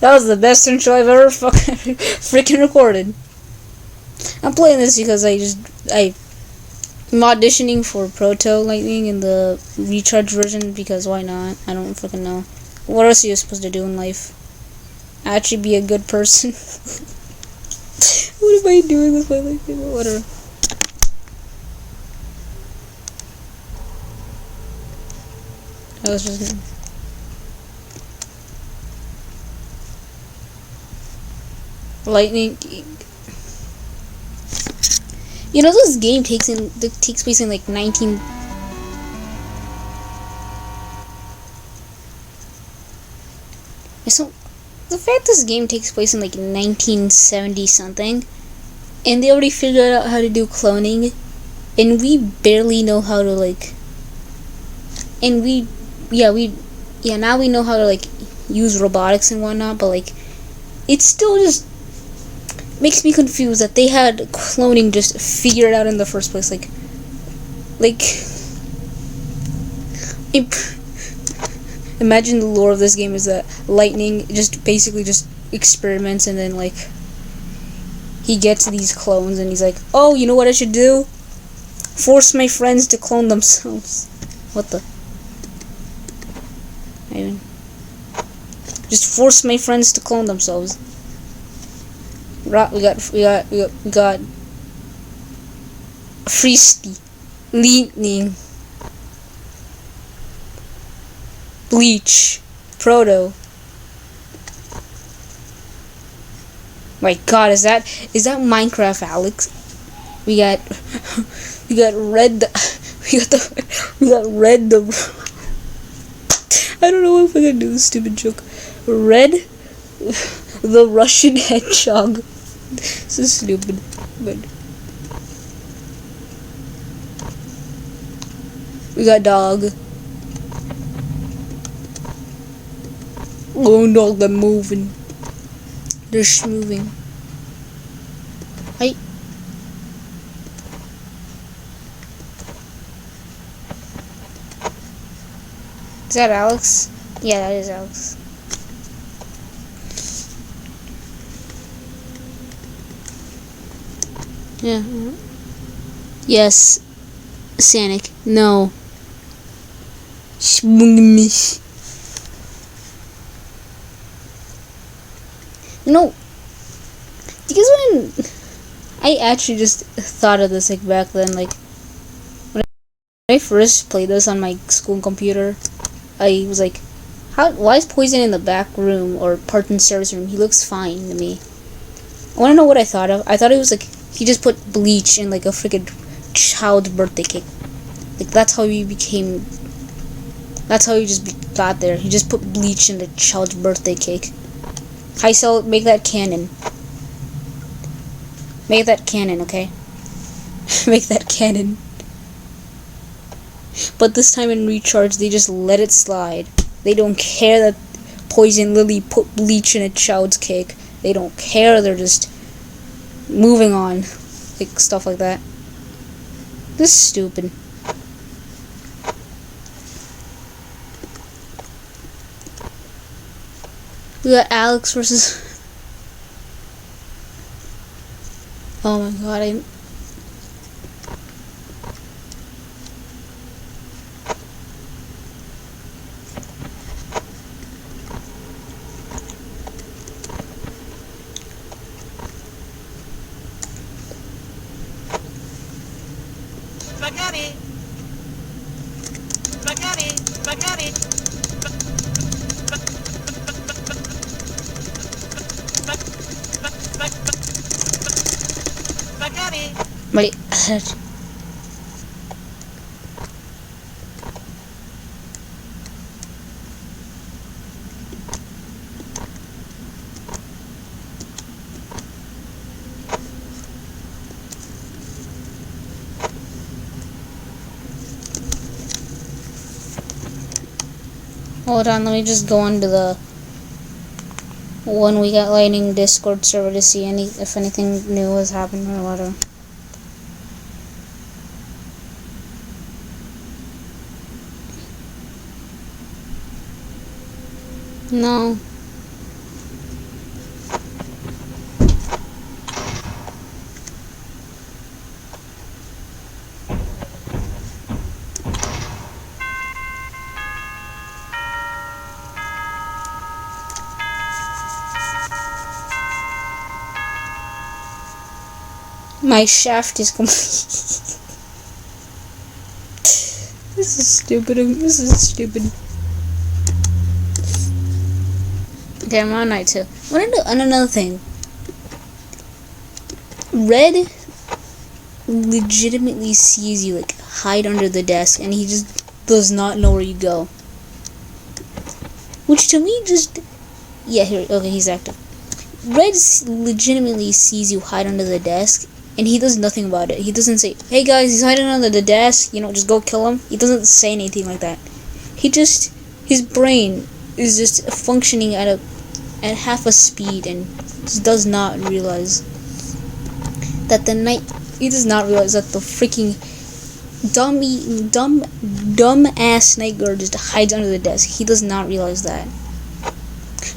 That was the best intro I've ever fucking freaking recorded. I'm playing this because I'm auditioning for Proto Lightning in the recharge version because why not? I don't fucking know. What else are you supposed to do in life? Actually be a good person. What am I doing with my life? Whatever. I was just Lightning. You know this game takes place in like 19. So the fact this game takes place in like 1970 something, and they already figured out how to do cloning, and we barely know how to like. And now we know how to like use robotics and whatnot, but like it still just makes me confused that they had cloning just figured out in the first place. Imagine the lore of this game is that Lightning just basically just experiments, and then like he gets these clones and he's like, oh, you know what I should do? Force my friends to clone themselves. What the? I mean, just force my friends to clone themselves. We got Freesty, Lightning, Bleach, Proto. My God, is that Minecraft, Alex? We got red. We got red. I don't know if I can do this stupid joke. Red, the Russian hedgehog. So stupid, but we got dog. Oh no, they're moving. They're moving. Hi. Is that Alex? Yeah, that is Alex. Yeah. Yes. Sanic. No. Shmungmish. No. Because when I actually just thought of this like back then, like when I first played this on my school computer, I was like, why is Poison in the back room or Parton's service room? He looks fine to me. I want to know what I thought of. I thought it was like he just put bleach in like a freaking child's birthday cake. Like that's how he became. That's how he just got there. He just put bleach in the child's birthday cake. Heisel, make that canon. Make that canon, okay? Make that canon. But this time in Recharge, they just let it slide. They don't care that Poison Lily put bleach in a child's cake. They don't care. They're just moving on. Like, stuff like that. This is stupid. We got Alex versus... Oh my God, Spaghetti! Spaghetti! Spaghetti! Spaghetti! Wait. Hold on, let me just go onto the One We Got Lightning Discord server to see if anything new has happened or whatever. No. My shaft is complete. This is stupid. This is stupid. Okay, I'm on night 2. And another thing. Red legitimately sees you like hide under the desk, and he just does not know where you go. Which to me just here. Okay, he's active. Red legitimately sees you hide under the desk, and he does nothing about it. He doesn't say, "Hey guys, he's hiding under the desk. Just go kill him." He doesn't say anything like that. His brain is just functioning at half a speed, and just does not realize that he does not realize that the freaking dumb ass night guard just hides under the desk. He does not realize that.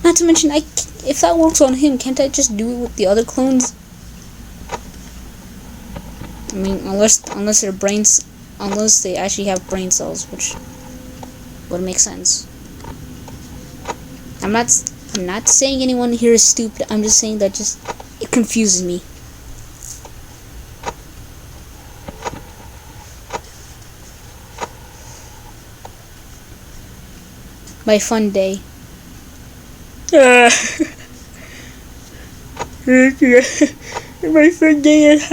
Not to mention, if that works on him, can't I just do it with the other clones? I mean, unless they actually have brain cells, which would make sense. I'm not saying anyone here is stupid. I'm just saying that it confuses me. My fun day. My fun day at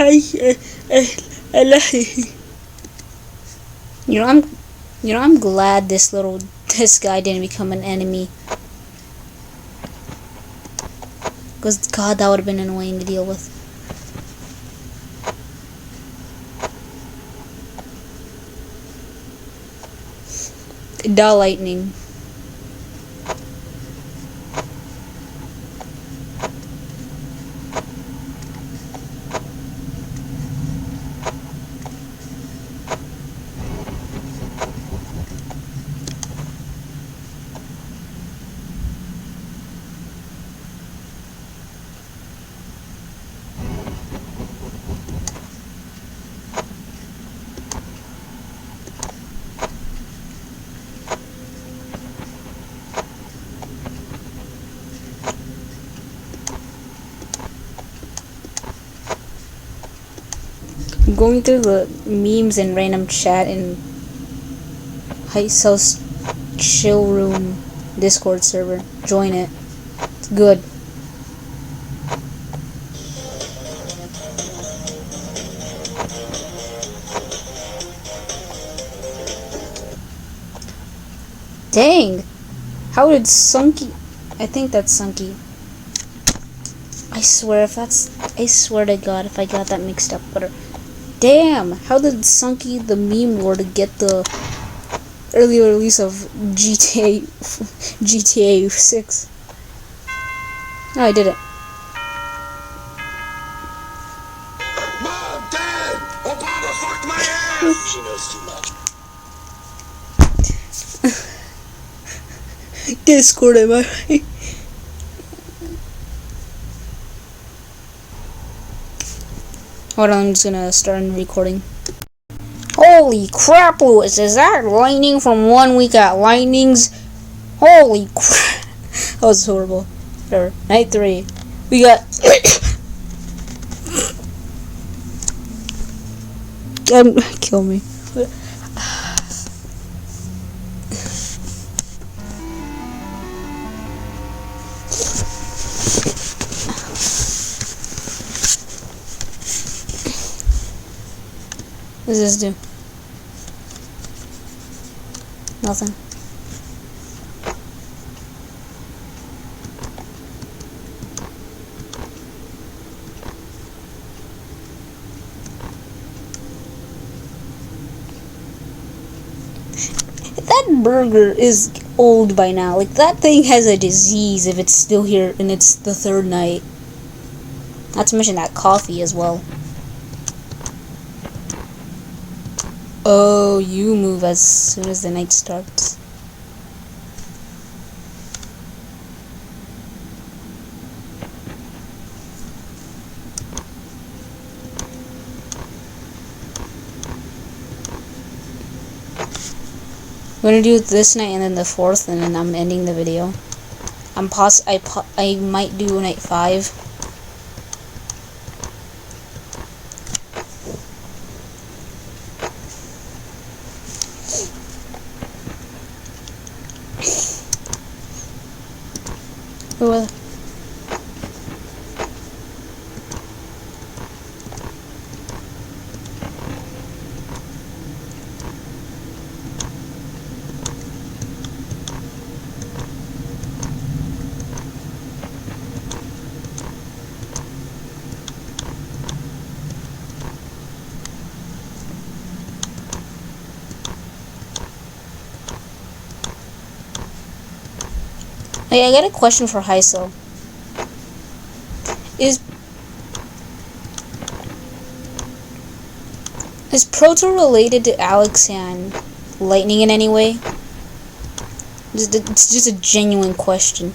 I'm glad this guy didn't become an enemy. Because God, that would have been annoying to deal with. Da lightning. Going through the memes and random chat in Heist House Chill Room Discord server. Join it. It's good. Dang! How did Sunky... I think that's Sunky. I swear to God if I got that mixed up. But damn! How did Sunky the meme lord get the early release of GTA 6? No, I did it. Mom, Dad, Obama fucked my ass. She knows too much. Discord, am I right? Hold on, I'm just gonna start recording. Holy crap, Lewis, is that lightning from 1 week at Lightnings? Holy crap. That was horrible. Whatever. Night 3. We got... kill me. What does this do? Nothing. That burger is old by now. Like, that thing has a disease if it's still here and it's the 3rd night. Not to mention that coffee as well. Oh, you move as soon as the night starts. I'm gonna do this night and then the 4th, and then I'm ending the video. I might do night 5. Hey, I got a question for Hyso. Is Proto related to Alex and Lightning in any way? It's just a genuine question.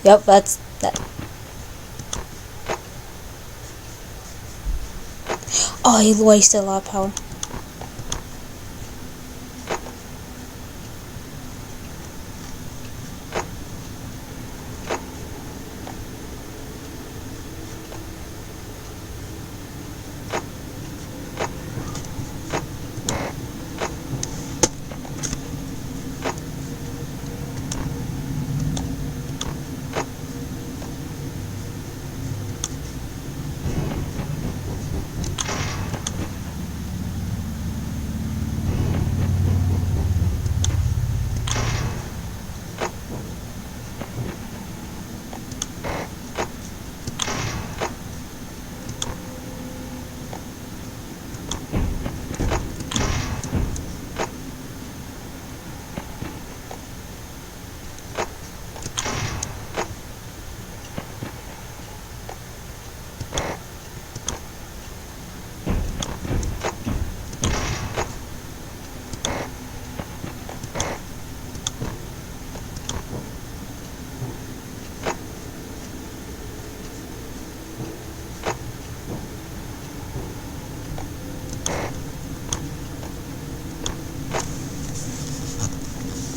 Yep, that's that. Oh, he wasted a lot of power.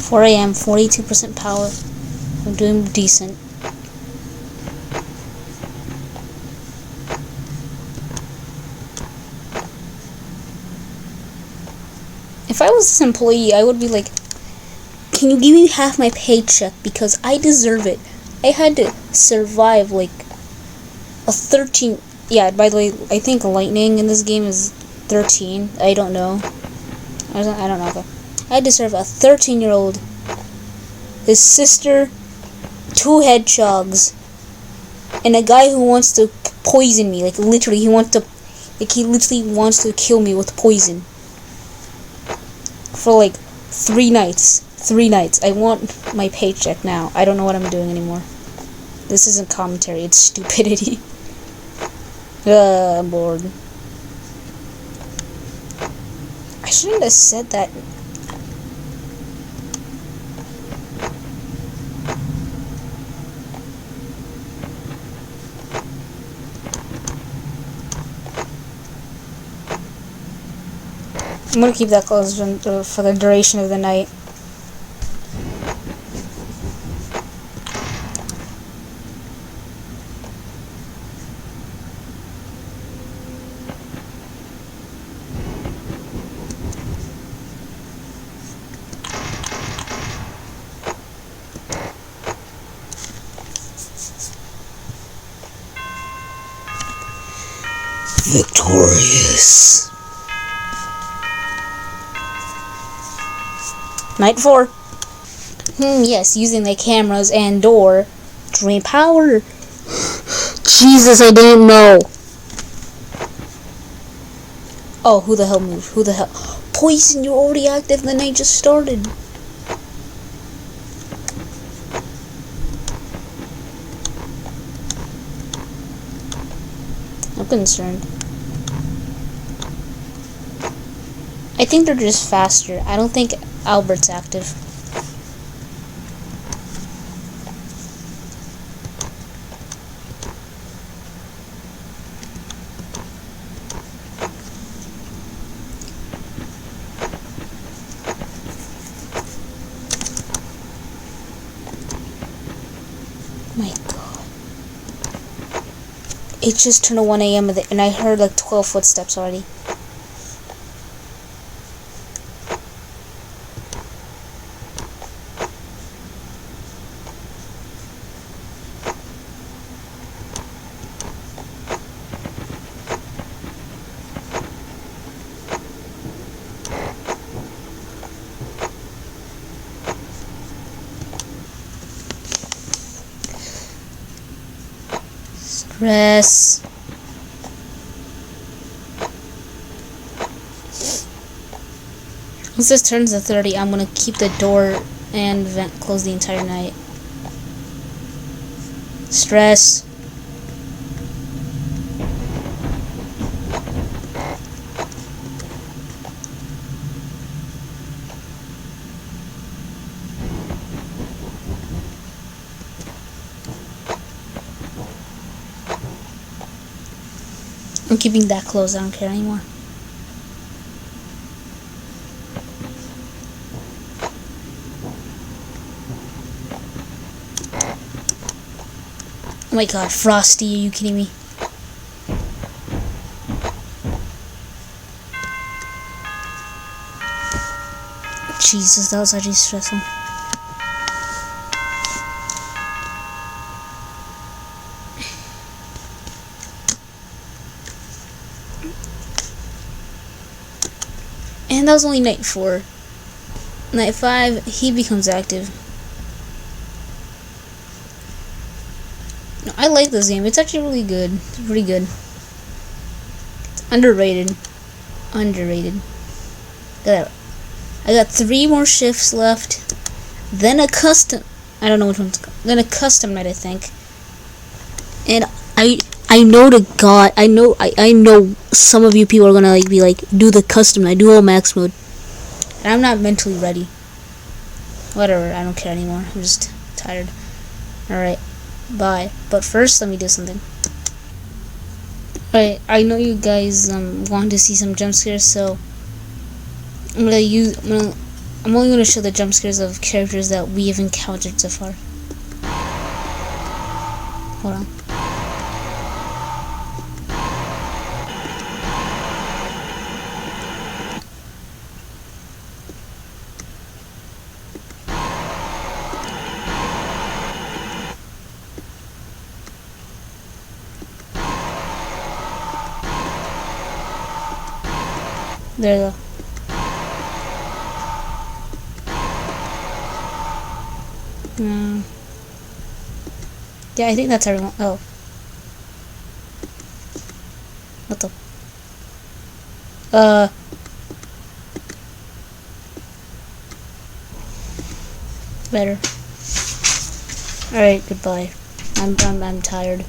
Four AM, 42% power. I'm doing decent. If I was this employee, I would be like, can you give me half my paycheck because I deserve it. I had to survive like a 13. Yeah, by the way, I think Lightning in this game is 13. I don't know. I don't know. I deserve a 13-year-old, his sister, 2 hedgehogs, and a guy who wants to poison me. Like literally, he literally wants to kill me with poison. For like 3 nights. 3 nights. I want my paycheck now. I don't know what I'm doing anymore. This isn't commentary, it's stupidity. I'm bored. I shouldn't have said that. I'm gonna keep that closed for the duration of the night. Victorious. Night 4. Yes, using the cameras and door. Drain power. Jesus, I didn't know. Oh, who the hell moved? Who the hell? Poison, you're already active. The night just started. I'm concerned. I think they're just faster. I don't think Albert's active. My God. It just turned to 1 AM and I heard like 12 footsteps already. Stress. Once this turns to 30, I'm gonna keep the door and vent closed the entire night. Stress. I'm keeping that closed. I don't care anymore. Oh my god, Frosty, are you kidding me? Jesus, that was actually stressful. And that was only night 4. Night 5, he becomes active. No, I like this game. It's actually really good. It's pretty good. It's underrated. Underrated. Look at that. I got 3 more shifts left. Then a custom. I don't know which one's. Then a custom night, I think. And I know to God, I know some of you people are gonna be like, do the custom night, do all max mode. And I'm not mentally ready. Whatever, I don't care anymore. I'm just tired. Alright, bye. But first, let me do something. Alright, I know you guys want to see some jump scares, so I'm only gonna show the jump scares of characters that we have encountered so far. Hold on. There you go. Yeah, I think that's everyone. Oh. What the? Better. Alright, goodbye. I'm tired.